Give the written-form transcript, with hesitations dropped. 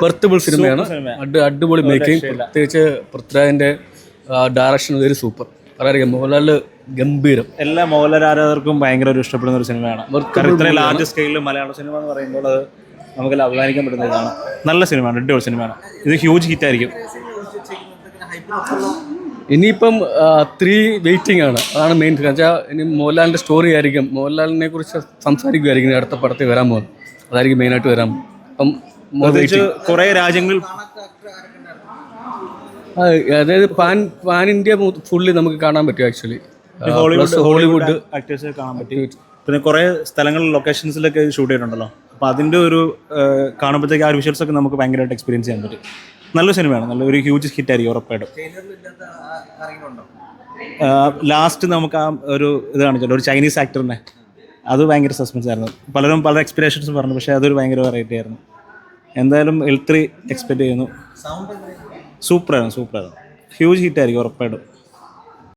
വെർത്തബിൾ സിനിമയാണ്. അടിപൊളി മേക്കിംഗ്, പ്രത്യേകിച്ച് പൃഥ്വിരാജിൻ്റെ ഡയറക്ഷൻ വെരി സൂപ്പർ. വളരെ മോഹൻലാൽ ഗംഭീരം. എല്ലാ മോഹൻലാൽ ആരാധകർക്കും ഭയങ്കര ഒരു ഇഷ്ടപ്പെടുന്ന ഒരു സിനിമയാണ്. ഇത്രയും ലാർജ് സ്കെയിലിൽ മലയാള സിനിമ എന്ന് പറയുമ്പോൾ അത് നമുക്കെല്ലാം അഭിമാനിക്കാൻ പറ്റുന്ന ഇതാണ്. നല്ല സിനിമയാണ്, അടിപൊളി സിനിമയാണ്. ഇത് ഹ്യൂജ് ഹിറ്റായിരിക്കും. ഇനിയിപ്പം 3 വെയിറ്റിംഗ് ആണ്. അതാണ് മെയിൻ. വെച്ചാൽ ഇനി മോഹൻലാലിൻ്റെ സ്റ്റോറി ആയിരിക്കും, മോഹൻലാലിനെ കുറിച്ച് സംസാരിക്കുമായിരിക്കും അടുത്ത പടത്തിൽ വരാൻ പോകുന്നത്. അതായിരിക്കും മെയിനായിട്ട് വരാൻ. അപ്പം കുറേ രാജ്യങ്ങളിൽ, അതായത് പാൻ ഇന്ത്യ ഫുള്ളി നമുക്ക് കാണാൻ പറ്റും. ആക്ച്വലി ഹോളിവുഡ് ആക്ടേഴ്സ് കാണാൻ പറ്റും. പിന്നെ കുറേ സ്ഥലങ്ങളിൽ ലൊക്കേഷൻസിലൊക്കെ ഷൂട്ട് ചെയ്തിട്ടുണ്ടല്ലോ. അപ്പോൾ അതിൻ്റെ ഒരു കാണുമ്പോഴത്തേക്ക് ആ ഒരു വിഷ്വൽസൊക്കെ നമുക്ക് ഭയങ്കരമായിട്ട് എക്സ്പീരിയൻസ് ചെയ്യാൻ പറ്റും. നല്ല സിനിമയാണ്, നല്ല ഒരു ഹ്യൂജ് ഹിറ്റായിരിക്കും ഉറപ്പായിട്ടും. ലാസ്റ്റ് നമുക്ക് ആ ഒരു ഇത് കാണിച്ചല്ലോ, ഒരു ചൈനീസ് ആക്ടറിനെ, അത് ഭയങ്കര സസ്പെൻസ് ആയിരുന്നു. പലരും പല എക്സ്പെക്ടേഷൻസ് പറഞ്ഞു, പക്ഷേ അതൊരു ഭയങ്കര വെറൈറ്റി ആയിരുന്നു. എന്തായാലും L3 എക്സ്പെക്ട് ചെയ്യുന്നു. സൂപ്പറായിരുന്നു, ഹ്യൂജ് ഹിറ്റായിരിക്കും ഉറപ്പായിട്ടും.